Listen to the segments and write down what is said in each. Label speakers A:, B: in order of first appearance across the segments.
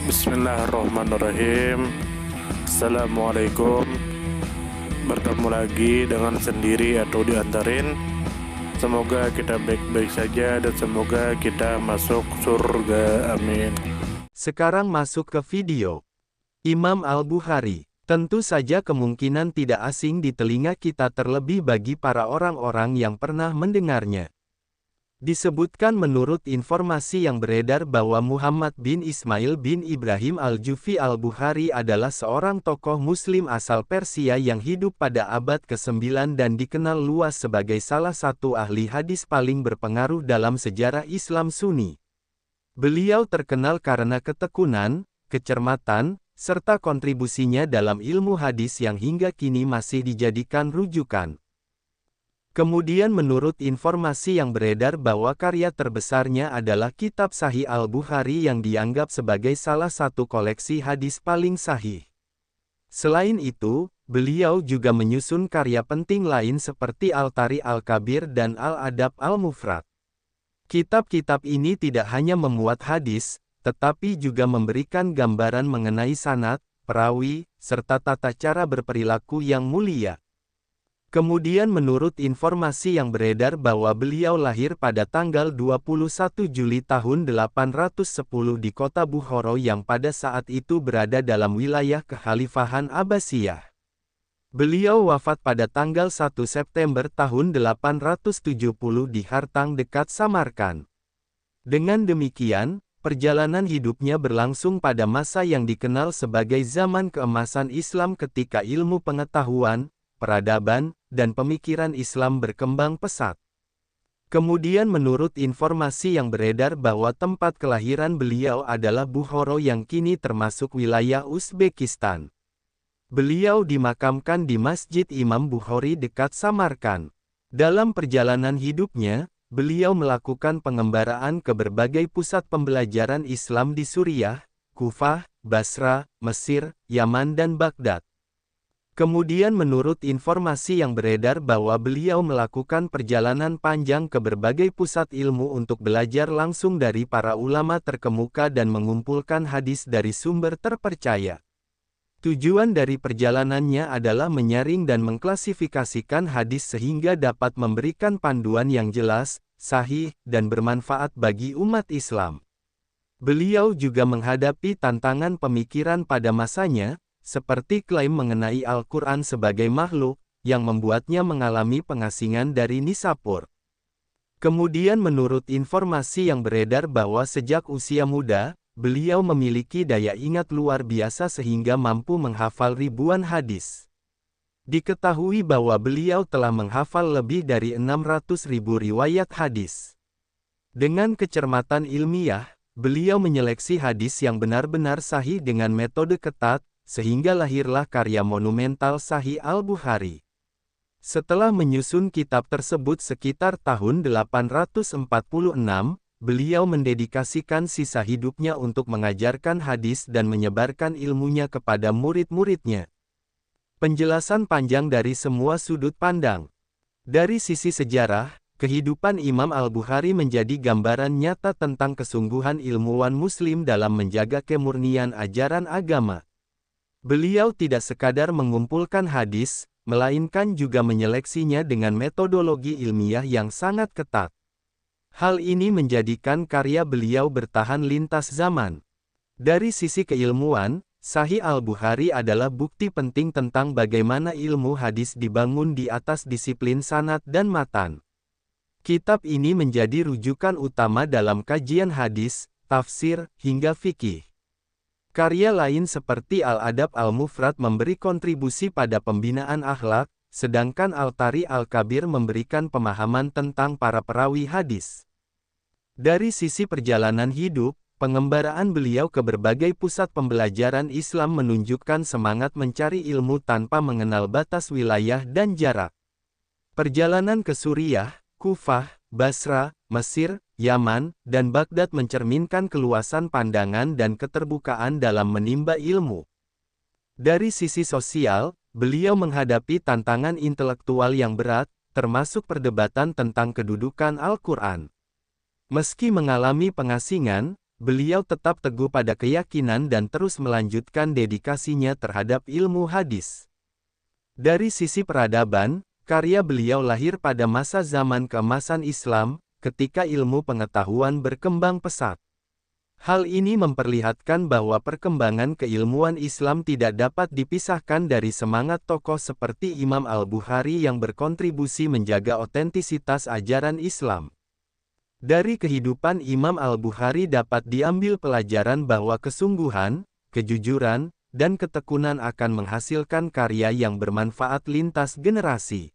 A: Bismillahirrahmanirrahim. Assalamualaikum. Bertemu lagi dengan sendiri atau diantarin. Semoga kita baik-baik saja dan semoga kita masuk surga. Amin.
B: Sekarang masuk ke video. Imam Al-Bukhari. Tentu saja kemungkinan tidak asing di telinga kita terlebih bagi para orang-orang yang pernah mendengarnya. Disebutkan menurut informasi yang beredar bahwa Muhammad bin Ismail bin Ibrahim Al-Jufi Al-Bukhari adalah seorang tokoh muslim asal Persia yang hidup pada abad ke-9 dan dikenal luas sebagai salah satu ahli hadis paling berpengaruh dalam sejarah Islam Sunni. Beliau terkenal karena ketekunan, kecermatan, serta kontribusinya dalam ilmu hadis yang hingga kini masih dijadikan rujukan. Kemudian menurut informasi yang beredar bahwa karya terbesarnya adalah Kitab Sahih Al-Bukhari yang dianggap sebagai salah satu koleksi hadis paling sahih. Selain itu, beliau juga menyusun karya penting lain seperti Al-Tarikh Al-Kabir dan Al-Adab Al-Mufrad. Kitab-kitab ini tidak hanya memuat hadis, tetapi juga memberikan gambaran mengenai sanad, perawi, serta tata cara berperilaku yang mulia. Kemudian menurut informasi yang beredar bahwa beliau lahir pada tanggal 21 Juli tahun 810 di kota Bukhara yang pada saat itu berada dalam wilayah Kekhalifahan Abbasiyah. Beliau wafat pada tanggal 1 September tahun 870 di Hartang dekat Samarkand. Dengan demikian, perjalanan hidupnya berlangsung pada masa yang dikenal sebagai zaman keemasan Islam ketika ilmu pengetahuan, peradaban, dan pemikiran Islam berkembang pesat. Kemudian menurut informasi yang beredar bahwa tempat kelahiran beliau adalah Bukhara yang kini termasuk wilayah Uzbekistan. Beliau dimakamkan di Masjid Imam Bukhari dekat Samarkand. Dalam perjalanan hidupnya, beliau melakukan pengembaraan ke berbagai pusat pembelajaran Islam di Suriah, Kufah, Basra, Mesir, Yaman dan Baghdad. Kemudian menurut informasi yang beredar bahwa beliau melakukan perjalanan panjang ke berbagai pusat ilmu untuk belajar langsung dari para ulama terkemuka dan mengumpulkan hadis dari sumber terpercaya. Tujuan dari perjalanannya adalah menyaring dan mengklasifikasikan hadis sehingga dapat memberikan panduan yang jelas, sahih, dan bermanfaat bagi umat Islam. Beliau juga menghadapi tantangan pemikiran pada masanya, seperti klaim mengenai Al-Quran sebagai makhluk, yang membuatnya mengalami pengasingan dari Nisapur. Kemudian menurut informasi yang beredar bahwa sejak usia muda, beliau memiliki daya ingat luar biasa sehingga mampu menghafal ribuan hadis. Diketahui bahwa beliau telah menghafal lebih dari 600.000 riwayat hadis. Dengan kecermatan ilmiah, beliau menyeleksi hadis yang benar-benar sahih dengan metode ketat, sehingga lahirlah karya monumental Sahih Al-Bukhari. Setelah menyusun kitab tersebut sekitar tahun 846, beliau mendedikasikan sisa hidupnya untuk mengajarkan hadis dan menyebarkan ilmunya kepada murid-muridnya. Penjelasan panjang dari semua sudut pandang. Dari sisi sejarah, kehidupan Imam Al-Bukhari menjadi gambaran nyata tentang kesungguhan ilmuwan muslim dalam menjaga kemurnian ajaran agama. Beliau tidak sekadar mengumpulkan hadis, melainkan juga menyeleksinya dengan metodologi ilmiah yang sangat ketat. Hal ini menjadikan karya beliau bertahan lintas zaman. Dari sisi keilmuan, Sahih Al-Bukhari adalah bukti penting tentang bagaimana ilmu hadis dibangun di atas disiplin sanad dan matan. Kitab ini menjadi rujukan utama dalam kajian hadis, tafsir, hingga fikih. Karya lain seperti Al-Adab Al-Mufrad memberi kontribusi pada pembinaan akhlak, sedangkan Al-Tarikh Al-Kabir memberikan pemahaman tentang para perawi hadis. Dari sisi perjalanan hidup, pengembaraan beliau ke berbagai pusat pembelajaran Islam menunjukkan semangat mencari ilmu tanpa mengenal batas wilayah dan jarak. Perjalanan ke Suriah, Kufah, Basra, Mesir, Yaman, dan Baghdad mencerminkan keluasan pandangan dan keterbukaan dalam menimba ilmu. Dari sisi sosial, beliau menghadapi tantangan intelektual yang berat, termasuk perdebatan tentang kedudukan Al-Quran. Meski mengalami pengasingan, beliau tetap teguh pada keyakinan dan terus melanjutkan dedikasinya terhadap ilmu hadis. Dari sisi peradaban, karya beliau lahir pada masa zaman keemasan Islam, ketika ilmu pengetahuan berkembang pesat. Hal ini memperlihatkan bahwa perkembangan keilmuan Islam tidak dapat dipisahkan dari semangat tokoh seperti Imam Al-Bukhari yang berkontribusi menjaga otentisitas ajaran Islam. Dari kehidupan Imam Al-Bukhari dapat diambil pelajaran bahwa kesungguhan, kejujuran, dan ketekunan akan menghasilkan karya yang bermanfaat lintas generasi.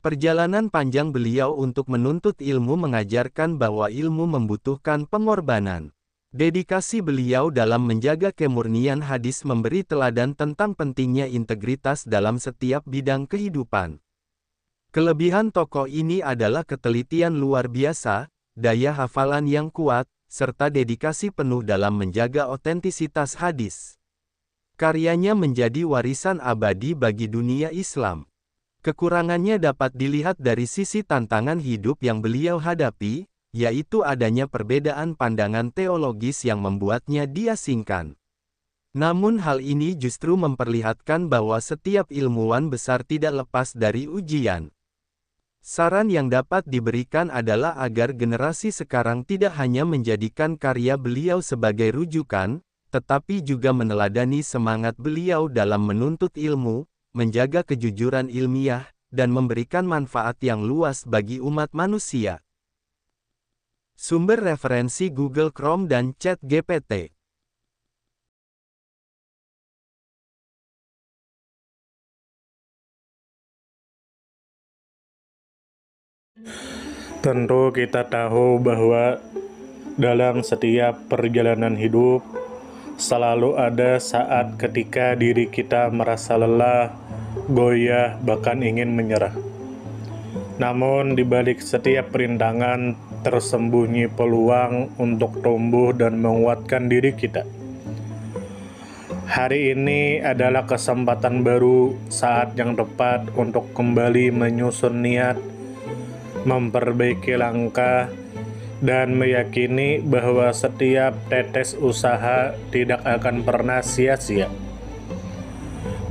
B: Perjalanan panjang beliau untuk menuntut ilmu mengajarkan bahwa ilmu membutuhkan pengorbanan. Dedikasi beliau dalam menjaga kemurnian hadis memberi teladan tentang pentingnya integritas dalam setiap bidang kehidupan. Kelebihan tokoh ini adalah ketelitian luar biasa, daya hafalan yang kuat, serta dedikasi penuh dalam menjaga otentisitas hadis. Karyanya menjadi warisan abadi bagi dunia Islam. Kekurangannya dapat dilihat dari sisi tantangan hidup yang beliau hadapi, yaitu adanya perbedaan pandangan teologis yang membuatnya diasingkan. Namun hal ini justru memperlihatkan bahwa setiap ilmuwan besar tidak lepas dari ujian. Saran yang dapat diberikan adalah agar generasi sekarang tidak hanya menjadikan karya beliau sebagai rujukan, tetapi juga meneladani semangat beliau dalam menuntut ilmu, menjaga kejujuran ilmiah, dan memberikan manfaat yang luas bagi umat manusia. Sumber referensi Google Chrome dan ChatGPT.
A: Tentu kita tahu bahwa dalam setiap perjalanan hidup selalu ada saat ketika diri kita merasa lelah, goyah, bahkan ingin menyerah. Namun di balik setiap perintangan tersembunyi peluang untuk tumbuh dan menguatkan diri kita. Hari ini adalah kesempatan baru, saat yang tepat untuk kembali menyusun niat, memperbaiki langkah, dan meyakini bahwa setiap tetes usaha tidak akan pernah sia-sia.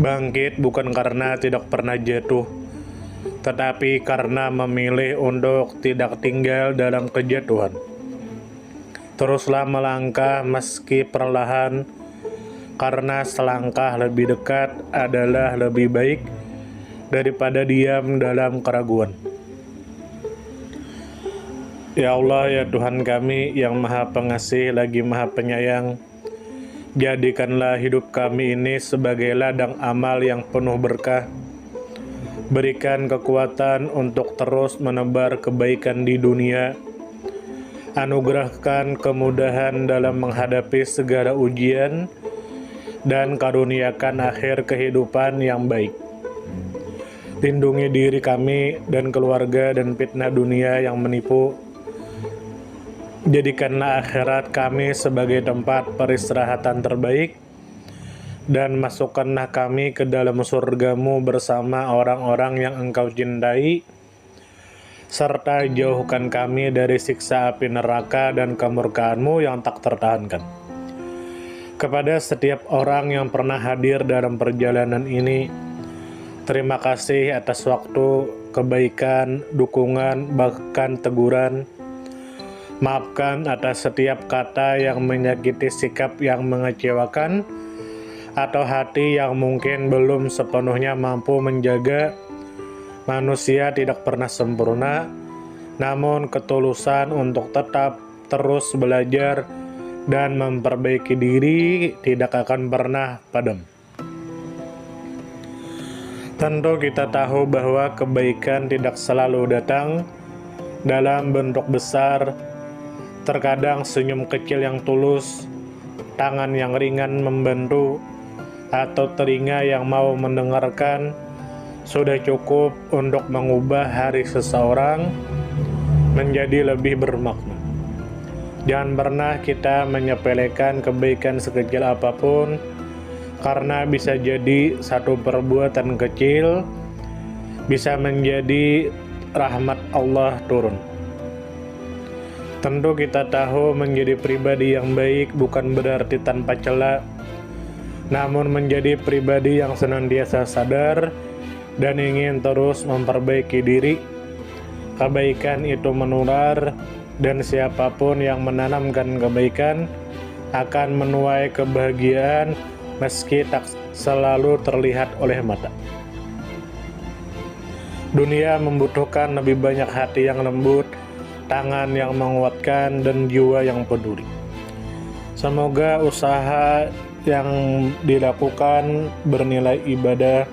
A: Bangkit bukan karena tidak pernah jatuh, tetapi karena memilih untuk tidak tinggal dalam kejatuhan. Teruslah melangkah meski perlahan, karena selangkah lebih dekat adalah lebih baik daripada diam dalam keraguan. Ya Allah, ya Tuhan kami yang Maha Pengasih lagi Maha Penyayang, jadikanlah hidup kami ini sebagai ladang amal yang penuh berkah. Berikan kekuatan untuk terus menebar kebaikan di dunia. Anugerahkan kemudahan dalam menghadapi segala ujian, dan karuniakan akhir kehidupan yang baik. Lindungi diri kami dan keluarga dan fitnah dunia yang menipu. Jadikanlah akhirat kami sebagai tempat peristirahatan terbaik, dan masukkanlah kami ke dalam surga-Mu bersama orang-orang yang Engkau cintai, serta jauhkan kami dari siksa api neraka dan kemurkaan-Mu yang tak tertahankan. Kepada setiap orang yang pernah hadir dalam perjalanan ini, terima kasih atas waktu, kebaikan, dukungan, bahkan teguran. Maafkan atas setiap kata yang menyakiti, sikap yang mengecewakan, atau hati yang mungkin belum sepenuhnya mampu menjaga. Manusia tidak pernah sempurna, namun ketulusan untuk tetap terus belajar dan memperbaiki diri tidak akan pernah padam. Tentu kita tahu bahwa kebaikan tidak selalu datang dalam bentuk besar. Terkadang senyum kecil yang tulus, tangan yang ringan membantu, atau telinga yang mau mendengarkan sudah cukup untuk mengubah hari seseorang menjadi lebih bermakna. Jangan pernah kita menyepelekan kebaikan sekecil apapun, karena bisa jadi satu perbuatan kecil bisa menjadi rahmat Allah turun. Tentu kita tahu menjadi pribadi yang baik bukan berarti tanpa cela, namun menjadi pribadi yang senantiasa sadar dan ingin terus memperbaiki diri. Kebaikan itu menular, dan siapapun yang menanamkan kebaikan akan menuai kebahagiaan meski tak selalu terlihat oleh mata. Dunia membutuhkan lebih banyak hati yang lembut, tangan yang menguatkan, dan jiwa yang peduli. Semoga usaha yang dilakukan bernilai ibadah.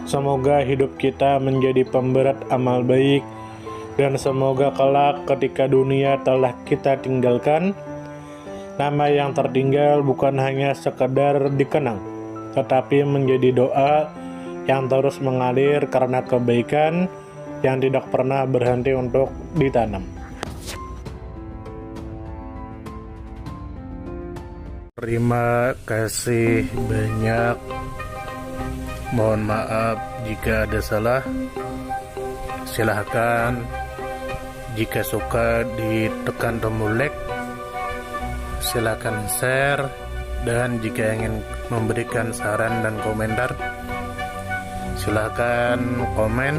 A: Semoga hidup kita menjadi pemberat amal baik, dan semoga kelak ketika dunia telah kita tinggalkan, nama yang tertinggal bukan hanya sekedar dikenang, tetapi menjadi doa yang terus mengalir karena kebaikan yang tidak pernah berhenti untuk ditanam. Terima kasih banyak. Mohon maaf jika ada salah. Silahkan jika suka ditekan tombol like, silahkan share, dan jika ingin memberikan saran dan komentar, silahkan komen.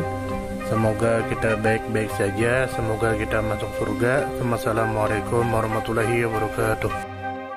A: Semoga kita baik-baik saja, semoga kita masuk surga. Wassalamualaikum warahmatullahi wabarakatuh.